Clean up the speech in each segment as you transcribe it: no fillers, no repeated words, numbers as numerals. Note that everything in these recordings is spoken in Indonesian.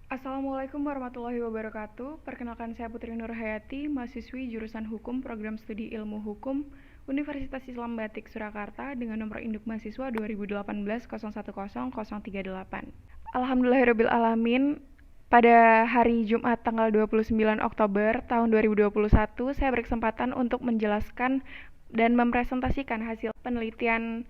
Assalamualaikum warahmatullahi wabarakatuh. Perkenalkan, saya Putri Nurhayati, mahasiswi jurusan Hukum Program Studi Ilmu Hukum Universitas Islam Batik Surakarta dengan nomor induk mahasiswa 2018 010038. Alhamdulillahirabbil alamin. Pada hari Jumat tanggal 29 Oktober tahun 2021, saya berkesempatan untuk menjelaskan dan mempresentasikan hasil penelitian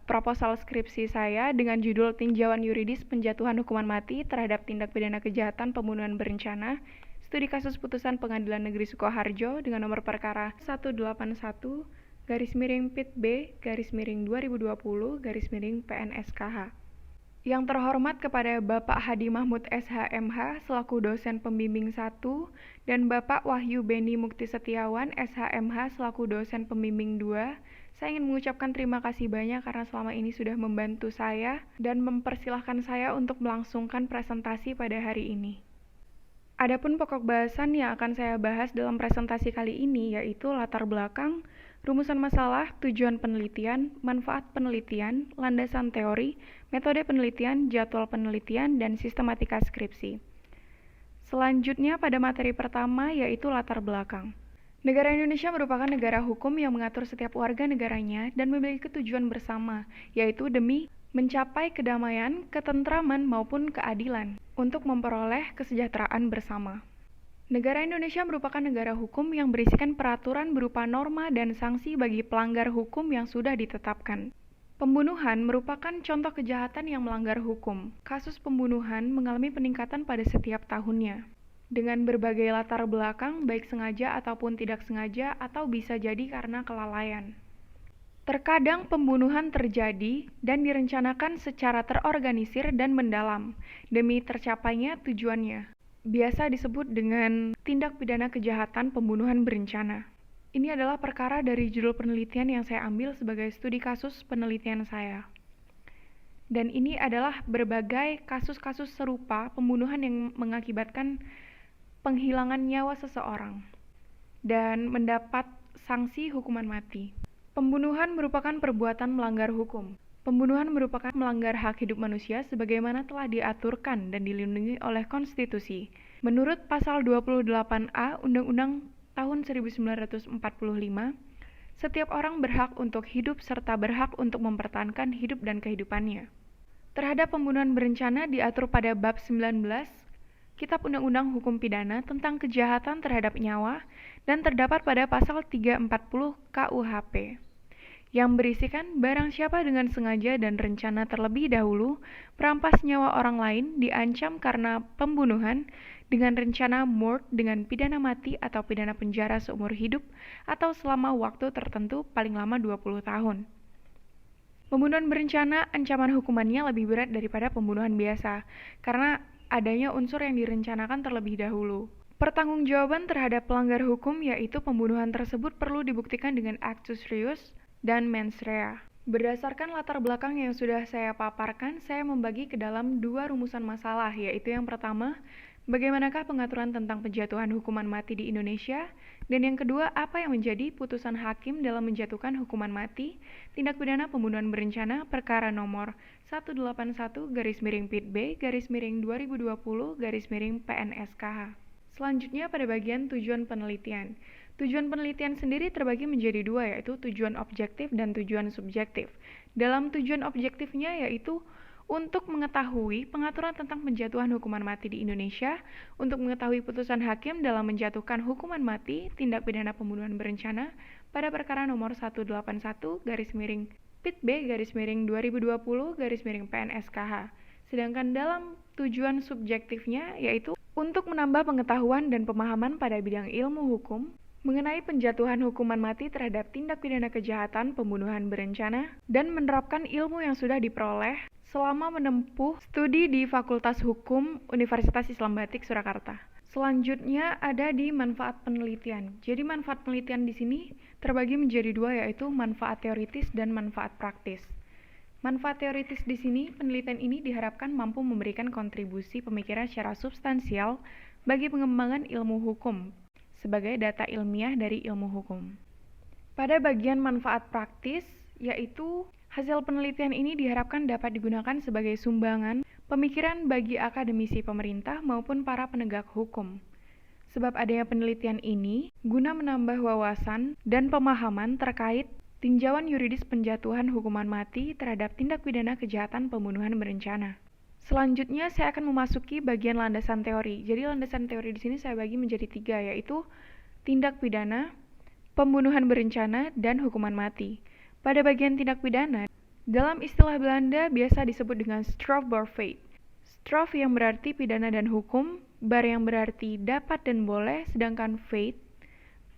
proposal skripsi saya dengan judul Tinjauan Yuridis Penjatuhan Hukuman Mati terhadap Tindak Pidana Kejahatan Pembunuhan Berencana, Studi Kasus Putusan Pengadilan Negeri Sukoharjo dengan nomor perkara 181-PIT-B-2020-PNSKH. Yang terhormat kepada Bapak Hadi Mahmud SHMH selaku dosen pembimbing 1 dan Bapak Wahyu Beni Mukti Setiawan SHMH selaku dosen pembimbing 2, saya ingin mengucapkan terima kasih banyak karena selama ini sudah membantu saya dan mempersilahkan saya untuk melangsungkan presentasi pada hari ini. Adapun pokok bahasan yang akan saya bahas dalam presentasi kali ini yaitu latar belakang, rumusan masalah, tujuan penelitian, manfaat penelitian, landasan teori, metode penelitian, jadwal penelitian, dan sistematika skripsi. Selanjutnya pada materi pertama yaitu latar belakang. Negara Indonesia merupakan negara hukum yang mengatur setiap warga negaranya dan memiliki tujuan bersama, yaitu demi mencapai kedamaian, ketentraman, maupun keadilan untuk memperoleh kesejahteraan bersama. Negara Indonesia merupakan negara hukum yang berisikan peraturan berupa norma dan sanksi bagi pelanggar hukum yang sudah ditetapkan. Pembunuhan merupakan contoh kejahatan yang melanggar hukum. Kasus pembunuhan mengalami peningkatan pada setiap tahunnya, dengan berbagai latar belakang, baik sengaja ataupun tidak sengaja, atau bisa jadi karena kelalaian. Terkadang pembunuhan terjadi dan direncanakan secara terorganisir dan mendalam demi tercapainya tujuannya. Biasa disebut dengan tindak pidana kejahatan pembunuhan berencana. Ini adalah perkara dari judul penelitian yang saya ambil sebagai studi kasus penelitian saya. Dan ini adalah berbagai kasus-kasus serupa pembunuhan yang mengakibatkan penghilangan nyawa seseorang dan mendapat sanksi hukuman mati. Pembunuhan merupakan perbuatan melanggar hukum. Pembunuhan merupakan melanggar hak hidup manusia sebagaimana telah diaturkan dan dilindungi oleh konstitusi. Menurut pasal 28A Undang-Undang tahun 1945, setiap orang berhak untuk hidup serta berhak untuk mempertahankan hidup dan kehidupannya. Terhadap pembunuhan berencana diatur pada bab 19 Kitab Undang-Undang Hukum Pidana tentang kejahatan terhadap nyawa dan terdapat pada pasal 340 KUHP yang berisikan barang siapa dengan sengaja dan rencana terlebih dahulu merampas nyawa orang lain diancam karena pembunuhan dengan rencana murder dengan pidana mati atau pidana penjara seumur hidup atau selama waktu tertentu paling lama 20 tahun. Pembunuhan berencana ancaman hukumannya lebih berat daripada pembunuhan biasa karena adanya unsur yang direncanakan terlebih dahulu. Pertanggungjawaban terhadap pelanggar hukum yaitu pembunuhan tersebut perlu dibuktikan dengan actus reus dan mens rea. Berdasarkan latar belakang yang sudah saya paparkan, saya membagi ke dalam dua rumusan masalah, yaitu yang pertama, bagaimanakah pengaturan tentang penjatuhan hukuman mati di Indonesia, dan yang kedua, apa yang menjadi putusan hakim dalam menjatuhkan hukuman mati, tindak pidana pembunuhan berencana, perkara nomor 181-PIT-B-2020-PNSKH. Selanjutnya pada bagian tujuan penelitian. Tujuan penelitian sendiri terbagi menjadi dua, yaitu tujuan objektif dan tujuan subjektif. Dalam tujuan objektifnya yaitu untuk mengetahui pengaturan tentang penjatuhan hukuman mati di Indonesia, untuk mengetahui putusan hakim dalam menjatuhkan hukuman mati tindak pidana pembunuhan berencana pada perkara nomor 181-PIT-B-2020-PNSKH. Sedangkan dalam tujuan subjektifnya yaitu untuk menambah pengetahuan dan pemahaman pada bidang ilmu hukum mengenai penjatuhan hukuman mati terhadap tindak pidana kejahatan pembunuhan berencana dan menerapkan ilmu yang sudah diperoleh selama menempuh studi di Fakultas Hukum Universitas Islam Batik Surakarta. Selanjutnya ada di manfaat penelitian. Jadi manfaat penelitian di sini terbagi menjadi dua, yaitu manfaat teoritis dan manfaat praktis. Manfaat teoritis di sini, penelitian ini diharapkan mampu memberikan kontribusi pemikiran secara substansial bagi pengembangan ilmu hukum sebagai data ilmiah dari ilmu hukum. Pada bagian manfaat praktis, yaitu hasil penelitian ini diharapkan dapat digunakan sebagai sumbangan pemikiran bagi akademisi pemerintah maupun para penegak hukum. Sebab adanya penelitian ini guna menambah wawasan dan pemahaman terkait tinjauan yuridis penjatuhan hukuman mati terhadap tindak pidana kejahatan pembunuhan berencana. Selanjutnya saya akan memasuki bagian landasan teori. Jadi landasan teori di sini saya bagi menjadi 3, yaitu tindak pidana, pembunuhan berencana, dan hukuman mati. Pada bagian tindak pidana, dalam istilah Belanda biasa disebut dengan strafbaarheid. Straf yang berarti pidana dan hukum, bar yang berarti dapat dan boleh, sedangkan feit,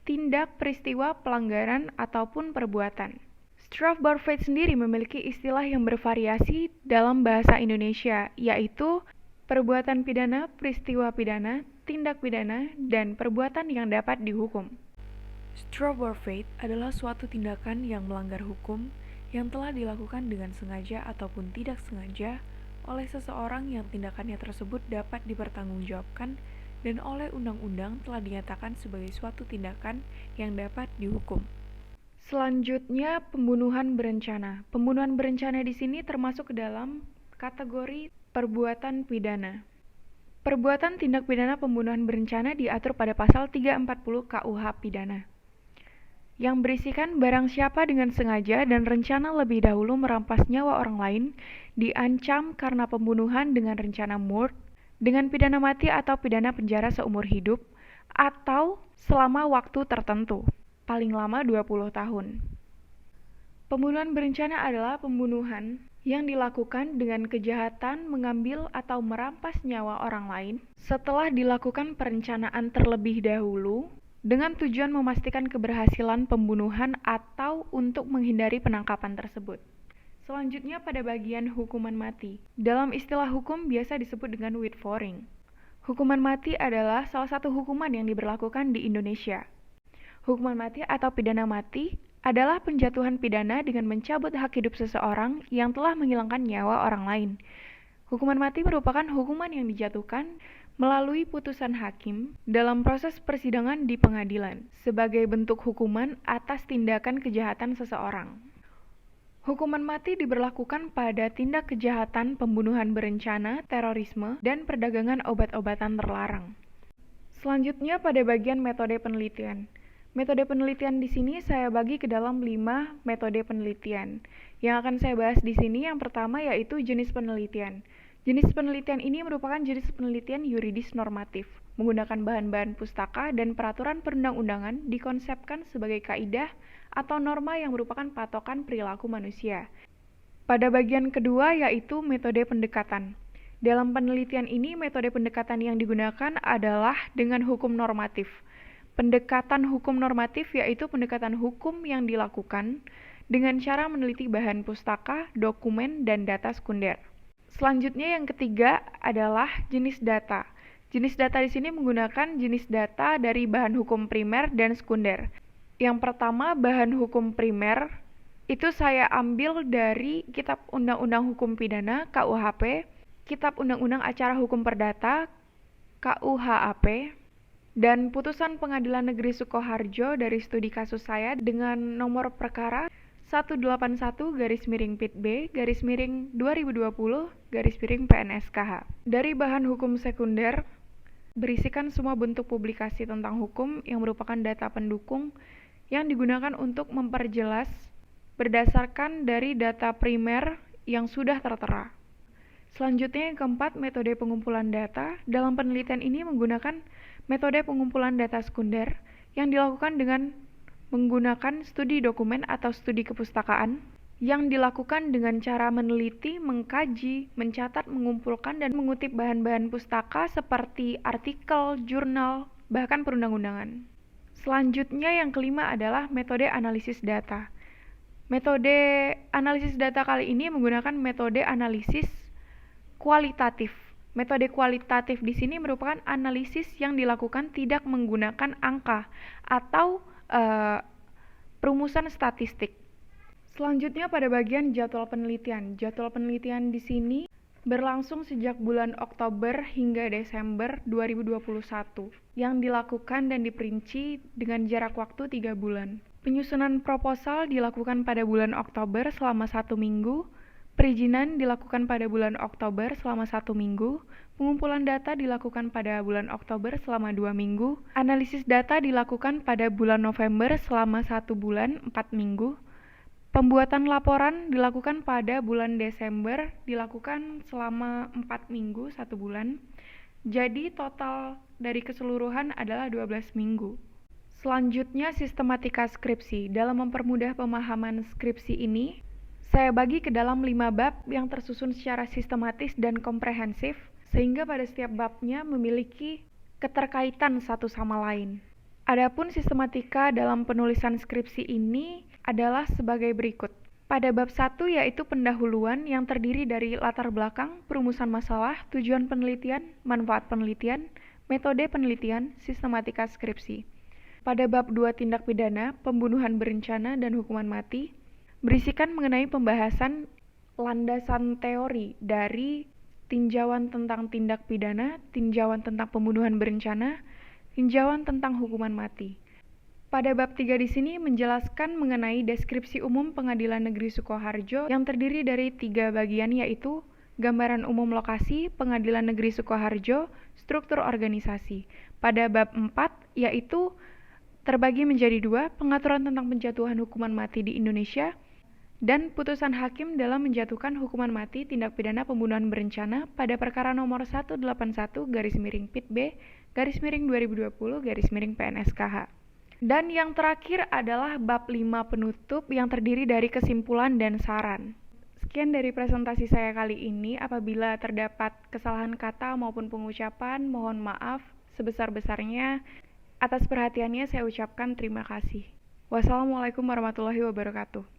tindak, peristiwa, pelanggaran, ataupun perbuatan. Strafbaarheid sendiri memiliki istilah yang bervariasi dalam bahasa Indonesia, yaitu perbuatan pidana, peristiwa pidana, tindak pidana, dan perbuatan yang dapat dihukum. Strafbaarheid adalah suatu tindakan yang melanggar hukum yang telah dilakukan dengan sengaja ataupun tidak sengaja oleh seseorang yang tindakannya tersebut dapat dipertanggungjawabkan dan oleh undang-undang telah dinyatakan sebagai suatu tindakan yang dapat dihukum. Selanjutnya, pembunuhan berencana. Pembunuhan berencana di sini termasuk ke dalam kategori perbuatan pidana. Perbuatan tindak pidana pembunuhan berencana diatur pada pasal 340 KUH pidana, yang berisikan barang siapa dengan sengaja dan rencana lebih dahulu merampas nyawa orang lain, diancam karena pembunuhan dengan rencana murd, dengan pidana mati atau pidana penjara seumur hidup, atau selama waktu tertentu, paling lama 20 tahun. Pembunuhan berencana adalah pembunuhan yang dilakukan dengan kejahatan mengambil atau merampas nyawa orang lain setelah dilakukan perencanaan terlebih dahulu dengan tujuan memastikan keberhasilan pembunuhan atau untuk menghindari penangkapan tersebut. Selanjutnya pada bagian hukuman mati. Dalam istilah hukum biasa disebut dengan witvoering. Hukuman mati adalah salah satu hukuman yang diberlakukan di Indonesia. Hukuman mati atau pidana mati adalah penjatuhan pidana dengan mencabut hak hidup seseorang yang telah menghilangkan nyawa orang lain. Hukuman mati merupakan hukuman yang dijatuhkan melalui putusan hakim dalam proses persidangan di pengadilan sebagai bentuk hukuman atas tindakan kejahatan seseorang. Hukuman mati diberlakukan pada tindak kejahatan pembunuhan berencana, terorisme, dan perdagangan obat-obatan terlarang. Selanjutnya pada bagian metode penelitian. Metode penelitian di sini saya bagi ke dalam 5 metode penelitian. Yang akan saya bahas di sini yang pertama yaitu jenis penelitian. Jenis penelitian ini merupakan jenis penelitian yuridis normatif, menggunakan bahan-bahan pustaka dan peraturan perundang-undangan dikonsepkan sebagai kaidah atau norma yang merupakan patokan perilaku manusia. Pada bagian kedua yaitu metode pendekatan. Dalam penelitian ini, metode pendekatan yang digunakan adalah dengan hukum normatif. Pendekatan hukum normatif yaitu pendekatan hukum yang dilakukan dengan cara meneliti bahan pustaka, dokumen, dan data sekunder. Selanjutnya yang ketiga adalah jenis data. Jenis data di sini menggunakan jenis data dari bahan hukum primer dan sekunder. Yang pertama, bahan hukum primer itu saya ambil dari Kitab Undang-Undang Hukum Pidana KUHP, Kitab Undang-Undang Acara Hukum Perdata KUHAP, dan putusan Pengadilan Negeri Sukoharjo dari studi kasus saya dengan nomor perkara 181-PITB-2020-PNSKH. Dari bahan hukum sekunder berisikan semua bentuk publikasi tentang hukum yang merupakan data pendukung yang digunakan untuk memperjelas berdasarkan dari data primer yang sudah tertera. Selanjutnya yang keempat, metode pengumpulan data. Dalam penelitian ini menggunakan metode pengumpulan data sekunder yang dilakukan dengan menggunakan studi dokumen atau studi kepustakaan yang dilakukan dengan cara meneliti, mengkaji, mencatat, mengumpulkan, dan mengutip bahan-bahan pustaka seperti artikel, jurnal, bahkan perundang-undangan. Selanjutnya yang kelima adalah metode analisis data. Metode analisis data kali ini menggunakan metode analisis kualitatif. Metode kualitatif di sini merupakan analisis yang dilakukan tidak menggunakan angka atau perumusan statistik. Selanjutnya pada bagian jadwal penelitian. Jadwal penelitian di sini berlangsung sejak bulan Oktober hingga Desember 2021 yang dilakukan dan diperinci dengan jarak waktu 3 bulan. Penyusunan proposal dilakukan pada bulan Oktober selama 1 minggu. Perizinan dilakukan pada bulan Oktober selama 1 minggu, pengumpulan data dilakukan pada bulan Oktober selama 2 minggu, analisis data dilakukan pada bulan November selama 1 bulan 4 minggu, pembuatan laporan dilakukan pada bulan Desember, dilakukan selama 4 minggu 1 bulan, jadi total dari keseluruhan adalah 12 minggu. Selanjutnya sistematika skripsi. Dalam mempermudah pemahaman skripsi ini, saya bagi ke dalam 5 bab yang tersusun secara sistematis dan komprehensif, sehingga pada setiap babnya memiliki keterkaitan satu sama lain. Adapun sistematika dalam penulisan skripsi ini adalah sebagai berikut. Pada bab 1 yaitu pendahuluan yang terdiri dari latar belakang, perumusan masalah, tujuan penelitian, manfaat penelitian, metode penelitian, sistematika skripsi. Pada bab 2 tindak pidana, pembunuhan berencana dan hukuman mati, berisikan mengenai pembahasan landasan teori dari tinjauan tentang tindak pidana, tinjauan tentang pembunuhan berencana, tinjauan tentang hukuman mati. Pada bab 3 di sini menjelaskan mengenai deskripsi umum Pengadilan Negeri Sukoharjo yang terdiri dari 3 bagian yaitu gambaran umum lokasi Pengadilan Negeri Sukoharjo, struktur organisasi. Pada bab 4 yaitu terbagi menjadi 2, pengaturan tentang penjatuhan hukuman mati di Indonesia dan putusan hakim dalam menjatuhkan hukuman mati tindak pidana pembunuhan berencana pada perkara nomor 181/PIT-B/2020/PNSKH. Dan yang terakhir adalah bab 5 penutup yang terdiri dari kesimpulan dan saran. Sekian dari presentasi saya kali ini. Apabila terdapat kesalahan kata maupun pengucapan, mohon maaf sebesar-besarnya. Atas perhatiannya saya ucapkan terima kasih. Wassalamualaikum warahmatullahi wabarakatuh.